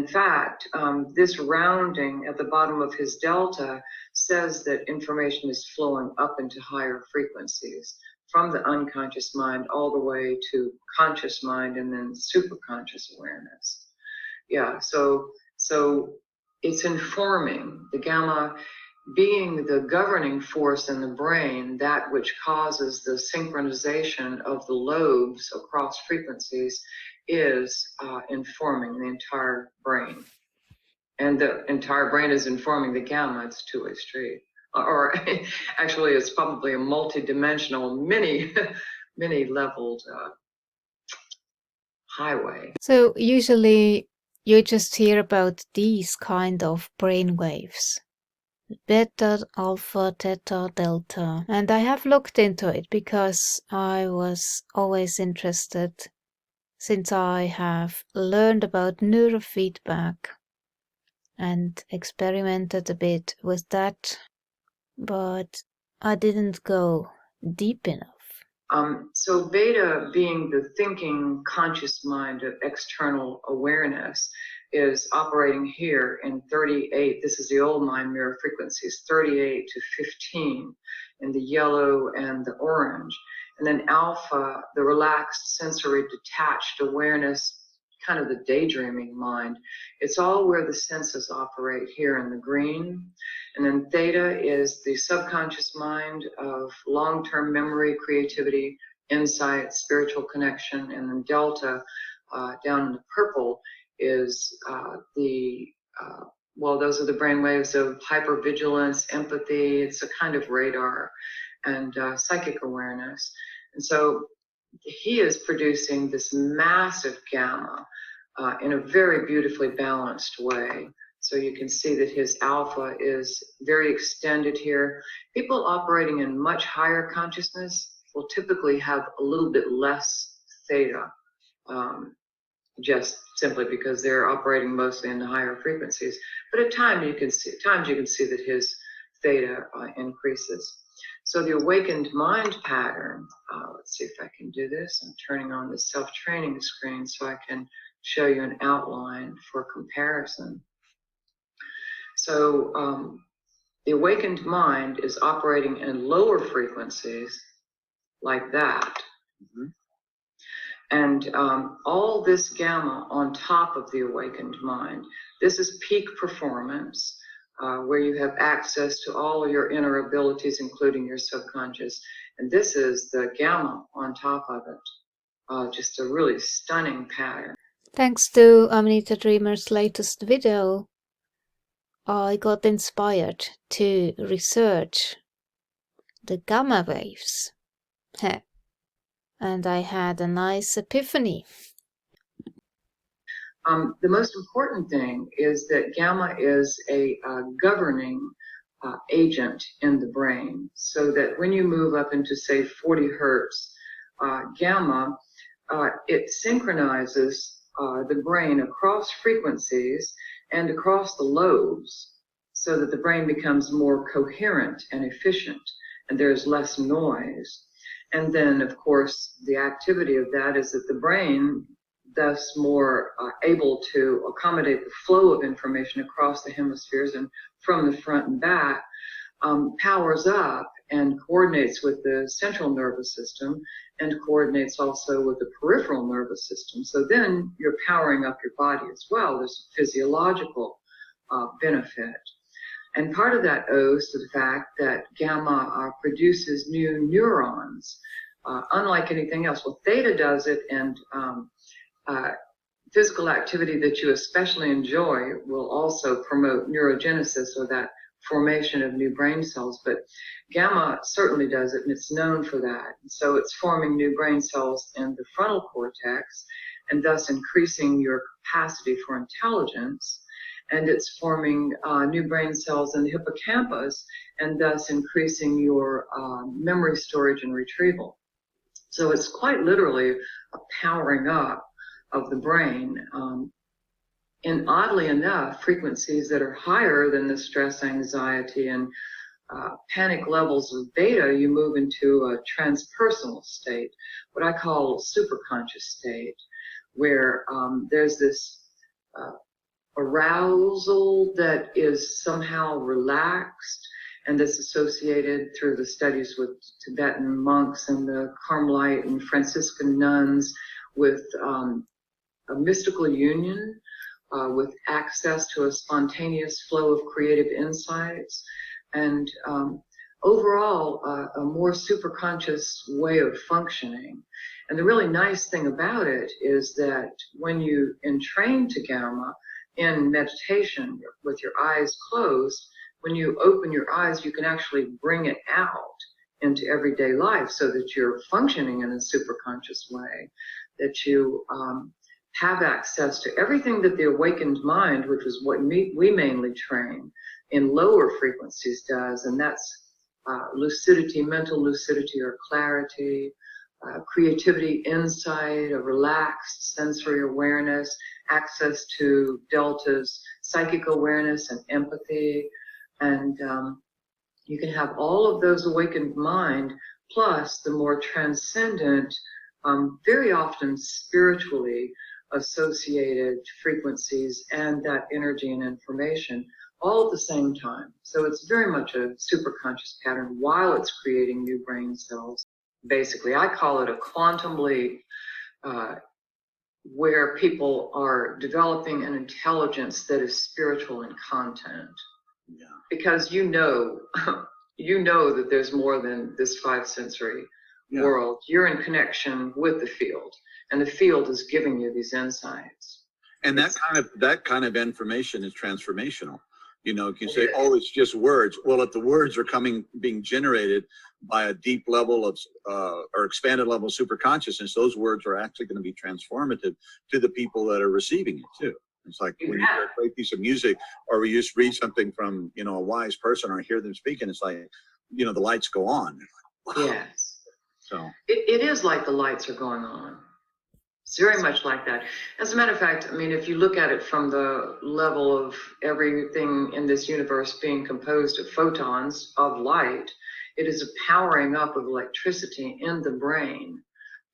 in fact, this rounding at the bottom of his delta says that information is flowing up into higher frequencies from the unconscious mind all the way to conscious mind and then superconscious awareness. Yeah, so it's informing the gamma, being the governing force in the brain, that which causes the synchronization of the lobes across frequencies, is informing the entire brain. And the entire brain is informing the gamma. It's a two-way street. Or actually, it's probably a multi-dimensional, many-leveled highway. So usually you just hear about these kind of brain waves. Beta, alpha, theta, delta. And I have looked into it because I was always interested, since I have learned about neurofeedback and experimented a bit with that, but I didn't go deep enough. So beta, being the thinking conscious mind of external awareness, is operating here in 38. This is the old mind mirror frequencies, 38 to 15 in the yellow and the orange. And then alpha, the relaxed, sensory, detached awareness, kind of the daydreaming mind. It's all where the senses operate here in the green. And then theta is the subconscious mind of long-term memory, creativity, insight, spiritual connection. And then delta, down in the purple, is those are the brain waves of hypervigilance, empathy. It's a kind of radar and psychic awareness. And so he is producing this massive gamma in a very beautifully balanced way. So you can see that his alpha is very extended here. People operating in much higher consciousness will typically have a little bit less theta, just simply because they're operating mostly in the higher frequencies. But at times you can see that his theta increases. So the awakened mind pattern, let's see if I can do this. I'm turning on the self-training screen so I can show you an outline for comparison. So the awakened mind is operating in lower frequencies like that. Mm-hmm. And all this gamma on top of the awakened mind, this is peak performance, where you have access to all of your inner abilities, including your subconscious. And this is the gamma on top of it. Just a really stunning pattern. Thanks to Amanita Dreamer's latest video, I got inspired to research the gamma waves. And I had a nice epiphany. The most important thing is that gamma is a governing agent in the brain, so that when you move up into, say, 40 hertz gamma, it synchronizes the brain across frequencies and across the lobes, so that the brain becomes more coherent and efficient, and there's less noise. And then, of course, the activity of that is that the brain, thus more able to accommodate the flow of information across the hemispheres and from the front and back, powers up and coordinates with the central nervous system and coordinates also with the peripheral nervous system. So then you're powering up your body as well. There's a physiological benefit. And part of that owes to the fact that gamma produces new neurons, unlike anything else. Well, theta does it, and physical activity that you especially enjoy will also promote neurogenesis, or that formation of new brain cells. But gamma certainly does it, and it's known for that. So it's forming new brain cells in the frontal cortex, and thus increasing your capacity for intelligence. And it's forming new brain cells in the hippocampus, and thus increasing your memory storage and retrieval. So it's quite literally a powering up of the brain. And oddly enough, frequencies that are higher than the stress, anxiety, and panic levels of beta, you move into a transpersonal state, what I call superconscious state, where there's this arousal that is somehow relaxed, and that's associated through the studies with Tibetan monks and the Carmelite and Franciscan nuns with a mystical union, with access to a spontaneous flow of creative insights, and overall a more superconscious way of functioning. And the really nice thing about it is that when you entrain to gamma in meditation with your eyes closed, when you open your eyes, you can actually bring it out into everyday life so that you're functioning in a superconscious way, that you have access to everything that the awakened mind, which is what we mainly train in lower frequencies, does, and that's lucidity, mental lucidity or clarity, creativity, insight, a relaxed sensory awareness, access to deltas, psychic awareness and empathy, and you can have all of those awakened mind plus the more transcendent, very often spiritually associated frequencies and that energy and information all at the same time. So it's very much a superconscious pattern while it's creating new brain cells. Basically, I call it a quantum leap, where people are developing an intelligence that is spiritual in content. Yeah. Because you know that there's more than this five sensory world. You're in connection with the field, and the field is giving you these insights. And that kind of information is transformational. You know, you can say, oh, it's just words. Well, if the words are being generated by a deep level of or expanded level of superconsciousness, those words are actually going to be transformative to the people that are receiving it too. It's like when you hear a great piece of music, or we just read something from, you know, a wise person, or hear them speaking, it's like, you know, the lights go on. Like, wow. Yes. So it is like the lights are going on. It's very much like that. As a matter of fact, I mean, if you look at it from the level of everything in this universe being composed of photons of light, it is a powering up of electricity in the brain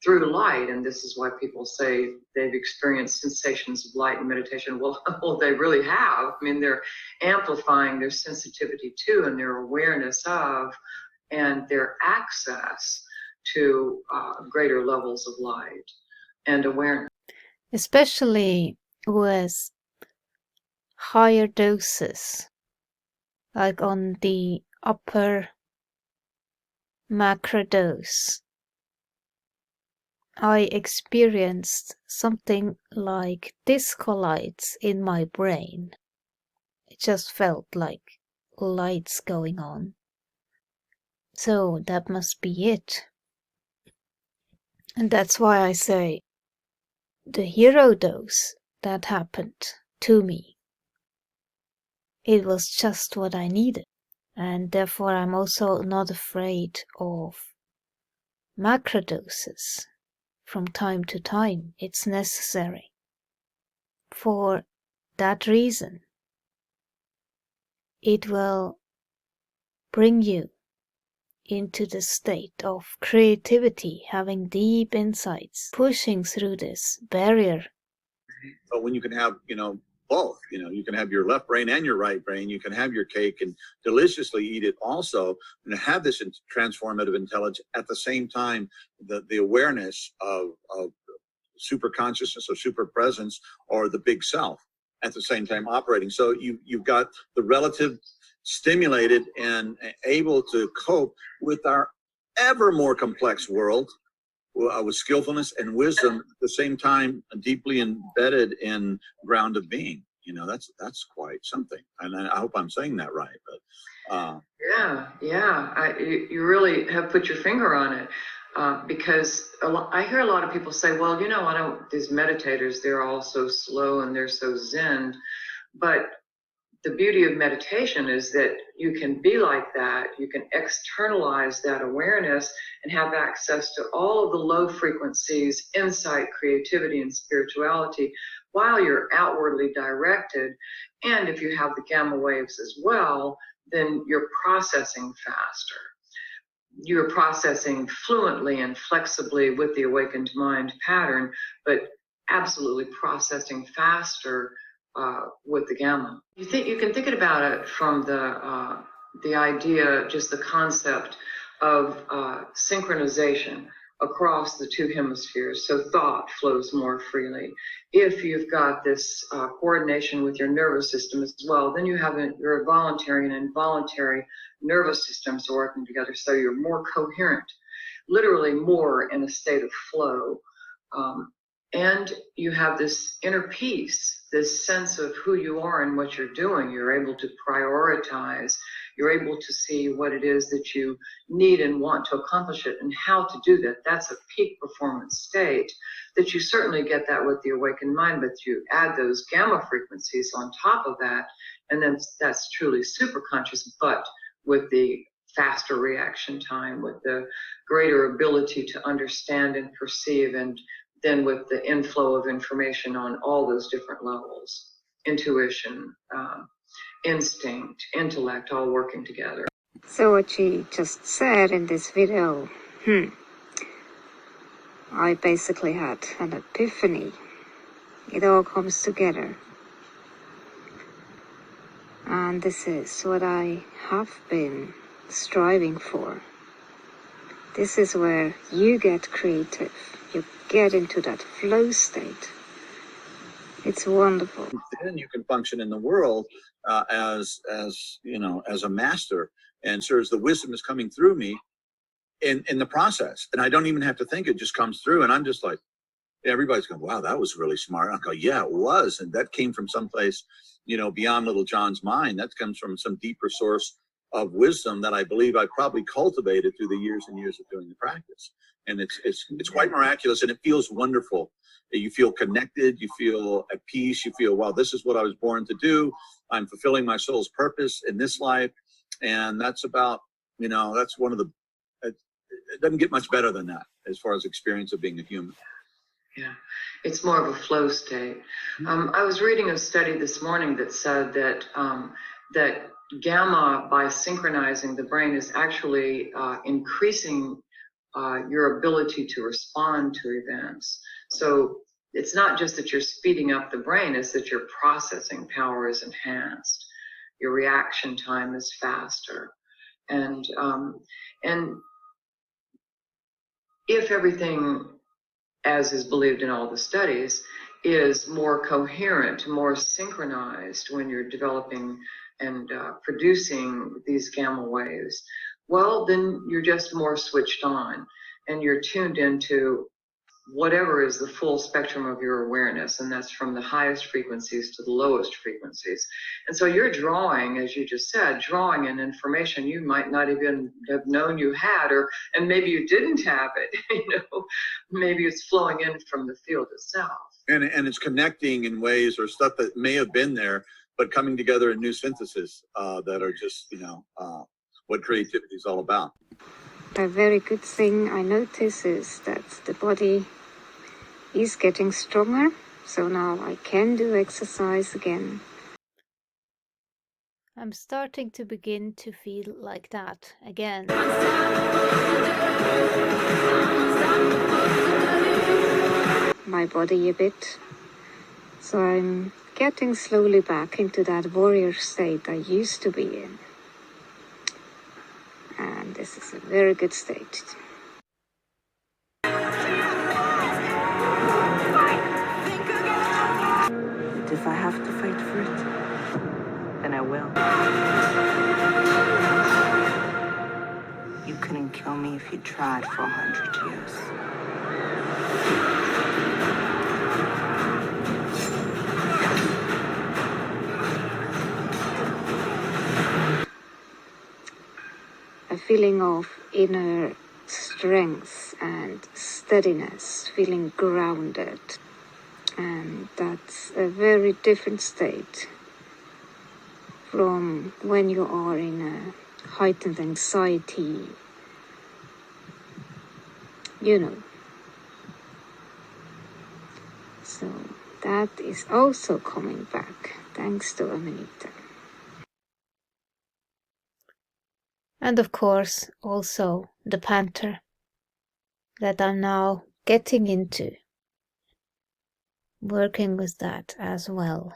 through light. And this is why people say they've experienced sensations of light in meditation. Well, they really have. I mean, they're amplifying their sensitivity to and their awareness of and their access to greater levels of light and awareness. Especially with higher doses, like on the upper macro dose. I experienced something like disco lights in my brain. It just felt like lights going on. So that must be it. And that's why I say the hero dose that happened to me, it was just what I needed. And therefore I'm also not afraid of macrodoses. From time to time, it's necessary. For that reason, it will bring you into the state of creativity, having deep insights, pushing through this barrier. But when you can have, you know, both, you know, you can have your left brain and your right brain, you can have your cake and deliciously eat it also, and have this transformative intelligence at the same time, the awareness of super consciousness or super presence or the big self at the same time operating. So you've got the relative stimulated and able to cope with our ever more complex world with skillfulness and wisdom at the same time, deeply embedded in ground of being. You know, that's quite something. And I hope I'm saying that right. But you really have put your finger on it. Because I hear a lot of people say, well, you know, these meditators, they're all so slow and they're so zen. But the beauty of meditation is that you can be like that. You can externalize that awareness and have access to all of the low frequencies, insight, creativity, and spirituality while you're outwardly directed. And if you have the gamma waves as well, then you're processing faster. You're processing fluently and flexibly with the awakened mind pattern, but absolutely processing faster with the gamma. You can think about it from the idea, just the concept of synchronization across the two hemispheres, so thought flows more freely. If you've got this coordination with your nervous system as well, then you have your voluntary and involuntary nervous systems working together, so you're more coherent, literally more in a state of flow. And you have this inner peace, this sense of who you are and what you're doing. You're able to prioritize. You're able to see what it is that you need and want to accomplish it and how to do that. That's a peak performance state that you certainly get that with the awakened mind, but you add those gamma frequencies on top of that, and then that's truly superconscious, but with the faster reaction time, with the greater ability to understand and perceive, and then with the inflow of information on all those different levels, intuition, instinct, intellect, all working together. So what she just said in this video, I basically had an epiphany. It all comes together. And this is what I have been striving for. This is where you get creative. You get into that flow state. It's wonderful. Then you can function in the world as you know, as a master, and so as the wisdom is coming through me in the process, and I don't even have to think; it just comes through, and I'm just like, everybody's going, "Wow, that was really smart." I go, "Yeah, it was," and that came from someplace, you know, beyond little John's mind. That comes from some deeper source of wisdom that I believe I probably cultivated through the years and years of doing the practice. And it's quite miraculous, and it feels wonderful. You feel connected, you feel at peace, you feel, wow, this is what I was born to do. I'm fulfilling my soul's purpose in this life. And that's about, you know, that's one of the, it doesn't get much better than that as far as experience of being a human. Yeah, it's more of a flow state. I was reading a study this morning that said that that gamma, by synchronizing the brain, is actually increasing your ability to respond to events. So it's not just that you're speeding up the brain, it's that your processing power is enhanced. Your reaction time is faster. And if everything, as is believed in all the studies, is more coherent, more synchronized when you're developing and producing these gamma waves, well, then you're just more switched on and you're tuned into whatever is the full spectrum of your awareness, and that's from the highest frequencies to the lowest frequencies. And so you're drawing, as you just said, drawing in information you might not even have known you had, and maybe you didn't have it, you know, maybe it's flowing in from the field itself. And it's connecting in ways or stuff that may have been there, but coming together in new synthesis that are just, you know, what creativity is all about. A very good thing I notice is that the body is getting stronger, so now I can do exercise again. I'm starting to begin to feel like that again. My body a bit, so I'm getting slowly back into that warrior state I used to be in. And this is a very good state. If I have to fight for it, then I will. You couldn't kill me if you tried for 100 years. A feeling of inner strength and steadiness, feeling grounded. And that's a very different state from when you are in a heightened anxiety, you know. So that is also coming back, thanks to Amanita. And of course, also the panther that I'm now getting into. Working with that as well.